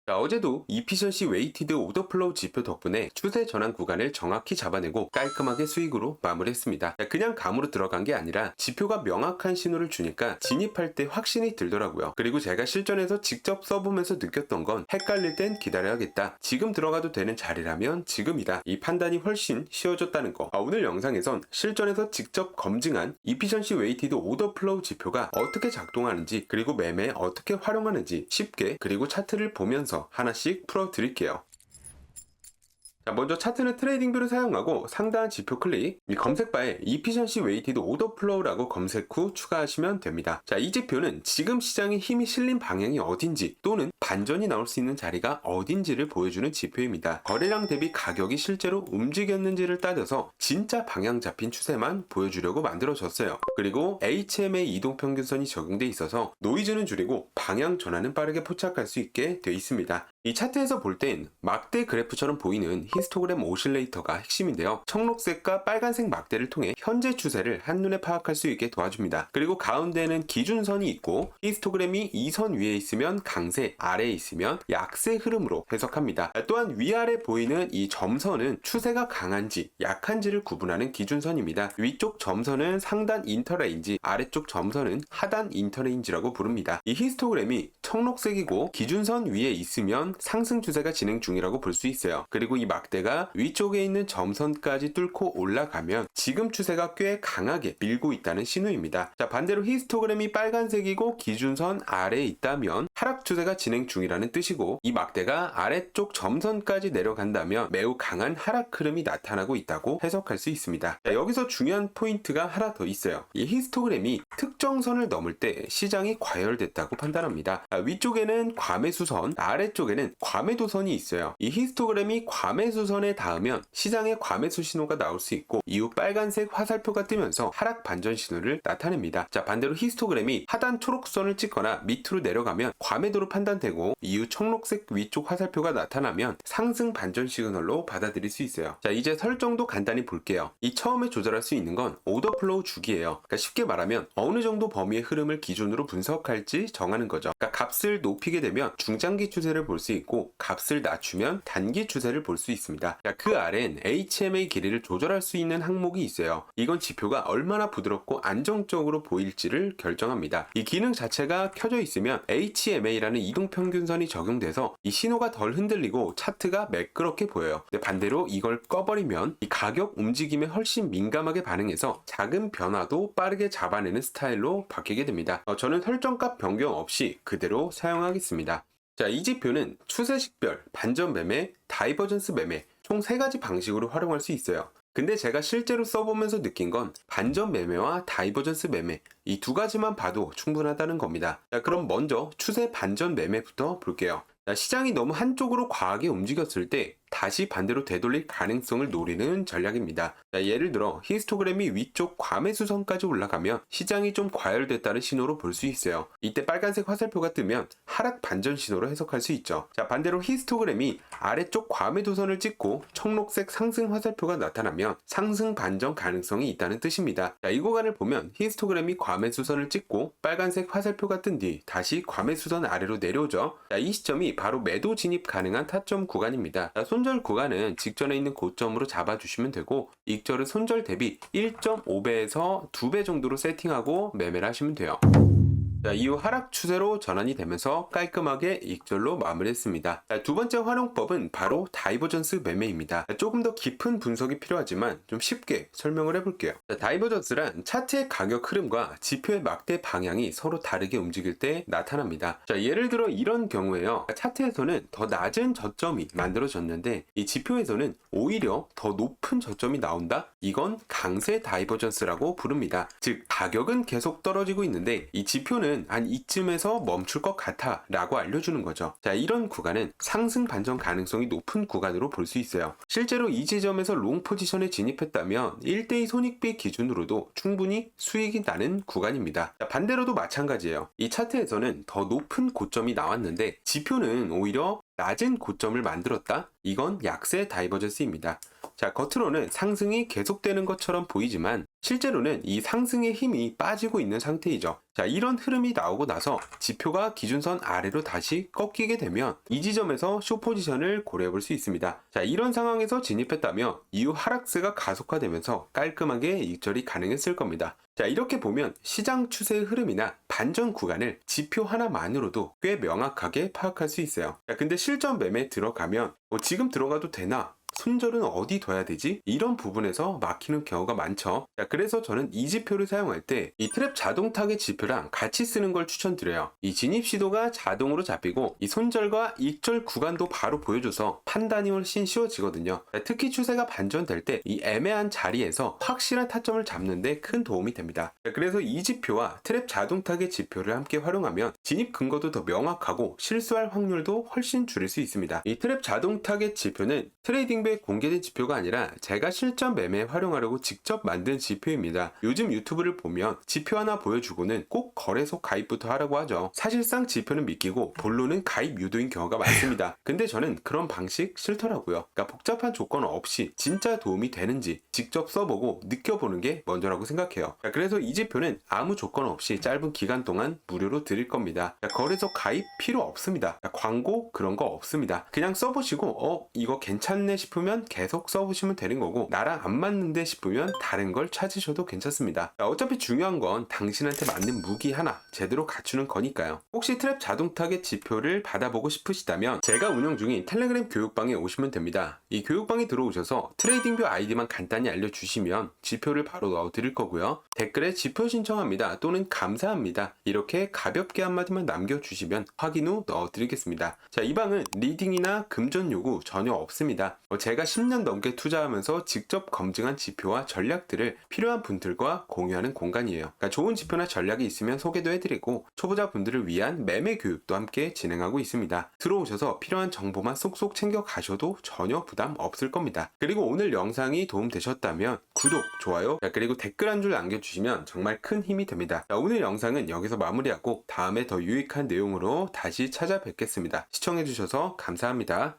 자, 어제도 Efficiency Weighted Order Flow 지표 덕분에 추세 전환 구간을 정확히 잡아내고 깔끔하게 수익으로 마무리했습니다. 자, 그냥 감으로 들어간 게 아니라 지표가 명확한 신호를 주니까 진입할 때 확신이 들더라고요. 그리고 제가 실전에서 직접 써보면서 느꼈던 건 헷갈릴 땐 기다려야겠다. 지금 들어가도 되는 자리라면 지금이다. 이 판단이 훨씬 쉬워졌다는 거. 오늘 영상에선 실전에서 직접 검증한 Efficiency Weighted Order Flow 지표가 어떻게 작동하는지 그리고 매매에 어떻게 활용하는지 쉽게 그리고 차트를 보면서 하나씩 풀어드릴게요. 자, 먼저 차트는 트레이딩뷰를 사용하고 상단 지표 클릭, 이 검색바에 Efficiency Weighted Order Flow라고 검색 후 추가하시면 됩니다. 자, 이 지표는 지금 시장에 힘이 실린 방향이 어딘지 또는 반전이 나올 수 있는 자리가 어딘지를 보여주는 지표입니다. 거래량 대비 가격이 실제로 움직였는지를 따져서 진짜 방향 잡힌 추세만 보여주려고 만들어졌어요. 그리고 HMA 이동평균선이 적용돼 있어서 노이즈는 줄이고 방향 전환은 빠르게 포착할 수 있게 되어 있습니다. 이 차트에서 볼 땐 막대 그래프처럼 보이는 히스토그램 오실레이터가 핵심인데요. 청록색과 빨간색 막대를 통해 현재 추세를 한눈에 파악할 수 있게 도와줍니다. 그리고 가운데는 기준선이 있고 히스토그램이 이 선 위에 있으면 강세, 아래에 있으면 약세 흐름으로 해석합니다. 또한 위아래 보이는 이 점선은 추세가 강한지 약한지를 구분하는 기준선입니다. 위쪽 점선은 상단 인터레인지, 아래쪽 점선은 하단 인터레인지라고 부릅니다. 이 히스토그램이 청록색이고 기준선 위에 있으면 상승 추세가 진행 중이라고 볼 수 있어요. 그리고 이 막대가 위쪽에 있는 점선까지 뚫고 올라가면 지금 추세가 꽤 강하게 밀고 있다는 신호입니다. 자, 반대로 히스토그램이 빨간색이고 기준선 아래에 있다면 하락 추세가 진행 중이라는 뜻이고, 이 막대가 아래쪽 점선까지 내려간다면 매우 강한 하락 흐름이 나타나고 있다고 해석할 수 있습니다. 자, 여기서 중요한 포인트가 하나 더 있어요. 이 히스토그램이 특정 선을 넘을 때 시장이 과열됐다고 판단합니다. 위쪽에는 과매수선, 아래쪽에는 과매도선이 있어요. 이 히스토그램이 과매수선에 닿으면 시장에 과매수 신호가 나올 수 있고 이후 빨간색 화살표가 뜨면서 하락 반전 신호를 나타냅니다. 자, 반대로 히스토그램이 하단 초록선을 찍거나 밑으로 내려가면 과매도로 판단되고 이후 청록색 위쪽 화살표가 나타나면 상승 반전 시그널로 받아들일 수 있어요. 자, 이제 설정도 간단히 볼게요. 이 처음에 조절할 수 있는 건 오더 플로우 주기예요. 그러니까 쉽게 말하면 어느 정도 범위의 흐름을 기준으로 분석할지 정하는 거죠. 그러니까 값을 높이게 되면 중장기 추세를 볼 수 있고 값을 낮추면 단기 추세를 볼 수 있습니다. 그 아래엔 HMA 길이를 조절할 수 있는 항목이 있어요. 이건 지표가 얼마나 부드럽고 안정적으로 보일지를 결정합니다. 이 기능 자체가 켜져 있으면 HMA라는 이동평균선이 적용돼서 이 신호가 덜 흔들리고 차트가 매끄럽게 보여요. 근데 반대로 이걸 꺼버리면 이 가격 움직임에 훨씬 민감하게 반응해서 작은 변화도 빠르게 잡아내는 스타일로 바뀌게 됩니다. 저는 설정값 변경 없이 그대로 사용하겠습니다. 자, 이 지표는 추세식별, 반전 매매, 다이버전스 매매 총 3가지 방식으로 활용할 수 있어요. 근데 제가 실제로 써보면서 느낀 건 반전 매매와 다이버전스 매매 이 2가지만 봐도 충분하다는 겁니다. 자, 그럼 먼저 추세 반전 매매부터 볼게요. 자, 시장이 너무 한쪽으로 과하게 움직였을 때 다시 반대로 되돌릴 가능성을 노리는 전략입니다. 자, 예를 들어 히스토그램이 위쪽 과매수선까지 올라가면 시장이 좀 과열됐다는 신호로 볼 수 있어요. 이때 빨간색 화살표가 뜨면 하락 반전 신호로 해석할 수 있죠. 자, 반대로 히스토그램이 아래쪽 과매도선을 찍고 청록색 상승 화살표가 나타나면 상승 반전 가능성이 있다는 뜻입니다. 자, 이 구간을 보면 히스토그램이 과매수선을 찍고 빨간색 화살표가 뜬 뒤 다시 과매수선 아래로 내려오죠. 자, 이 시점이 바로 매도 진입 가능한 타점 구간입니다. 자, 손절 구간은 직전에 있는 고점으로 잡아주시면 되고 익절은 손절 대비 1.5배에서 2배 정도로 세팅하고 매매를 하시면 돼요. 자, 이후 하락 추세로 전환이 되면서 깔끔하게 익절로 마무리했습니다. 자, 두 번째 활용법은 바로 다이버전스 매매입니다. 자, 조금 더 깊은 분석이 필요하지만 좀 쉽게 설명을 해볼게요. 자, 다이버전스란 차트의 가격 흐름과 지표의 막대 방향이 서로 다르게 움직일 때 나타납니다. 자, 예를 들어 이런 경우에요. 차트에서는 더 낮은 저점이 만들어졌는데 이 지표에서는 오히려 더 높은 저점이 나온다? 이건 강세 다이버전스라고 부릅니다. 즉 가격은 계속 떨어지고 있는데 이 지표는 한 이쯤에서 멈출 것 같아 라고 알려주는 거죠. 자, 이런 구간은 상승 반전 가능성이 높은 구간으로 볼 수 있어요. 실제로 이 지점에서 롱 포지션에 진입했다면 1대2 손익비 기준으로도 충분히 수익이 나는 구간입니다. 자, 반대로도 마찬가지예요. 이 차트에서는 더 높은 고점이 나왔는데 지표는 오히려 낮은 고점을 만들었다? 이건 약세 다이버전스입니다. 자, 겉으로는 상승이 계속되는 것처럼 보이지만 실제로는 이 상승의 힘이 빠지고 있는 상태이죠. 자, 이런 흐름이 나오고 나서 지표가 기준선 아래로 다시 꺾이게 되면 이 지점에서 숏 포지션을 고려해 볼 수 있습니다. 자, 이런 상황에서 진입했다면 이후 하락세가 가속화되면서 깔끔하게 익절이 가능했을 겁니다. 자, 이렇게 보면 시장 추세의 흐름이나 반전 구간을 지표 하나만으로도 꽤 명확하게 파악할 수 있어요. 자, 근데 실전 매매 들어가면 지금 들어가도 되나? 손절은 어디 둬야 되지? 이런 부분에서 막히는 경우가 많죠. 자, 그래서 저는 이 지표를 사용할 때 이 트랩 자동 타겟 지표랑 같이 쓰는 걸 추천드려요. 이 진입 시도가 자동으로 잡히고 이 손절과 익절 구간도 바로 보여줘서 판단이 훨씬 쉬워지거든요. 자, 특히 추세가 반전될 때 이 애매한 자리에서 확실한 타점을 잡는 데 큰 도움이 됩니다. 자, 그래서 이 지표와 트랩 자동 타겟 지표를 함께 활용하면 진입 근거도 더 명확하고 실수할 확률도 훨씬 줄일 수 있습니다. 이 트랩 자동 타겟 지표는 트레이딩 공개된 지표가 아니라 제가 실전 매매에 활용하려고 직접 만든 지표입니다. 요즘 유튜브를 보면 지표 하나 보여주고는 꼭 거래소 가입부터 하라고 하죠. 사실상 지표는 믿기고 본론은 가입 유도인 경우가 많습니다. 근데 저는 그런 방식 싫더라고요. 그러니까 복잡한 조건 없이 진짜 도움이 되는지 직접 써보고 느껴보는 게 먼저라고 생각해요. 그래서 이 지표는 아무 조건 없이 짧은 기간 동안 무료로 드릴 겁니다. 거래소 가입 필요 없습니다. 광고 그런 거 없습니다. 그냥 써보시고 이거 괜찮네 싶으면 계속 써보시면 되는 거고 나랑 안 맞는데 싶으면 다른 걸 찾으셔도 괜찮습니다. 어차피 중요한 건 당신한테 맞는 무기 하나 제대로 갖추는 거니까요. 혹시 트랩 자동 타겟 지표를 받아보고 싶으시다면 제가 운영 중인 텔레그램 교육방에 오시면 됩니다. 이 교육방에 들어오셔서 트레이딩뷰 아이디만 간단히 알려주시면 지표를 바로 넣어드릴 거고요. 댓글에 지표 신청합니다 또는 감사합니다 이렇게 가볍게 한마디만 남겨주시면 확인 후 넣어드리겠습니다. 자, 이 방은 리딩이나 금전 요구 전혀 없습니다. 제가 10년 넘게 투자하면서 직접 검증한 지표와 전략들을 필요한 분들과 공유하는 공간이에요. 그러니까 좋은 지표나 전략이 있으면 소개도 해드리고 초보자분들을 위한 매매 교육도 함께 진행하고 있습니다. 들어오셔서 필요한 정보만 쏙쏙 챙겨 가셔도 전혀 부담 없을 겁니다. 그리고 오늘 영상이 도움되셨다면 구독, 좋아요, 그리고 댓글 한 줄 남겨주시면 정말 큰 힘이 됩니다. 자, 오늘 영상은 여기서 마무리하고 다음에 더 유익한 내용으로 다시 찾아뵙겠습니다. 시청해주셔서 감사합니다.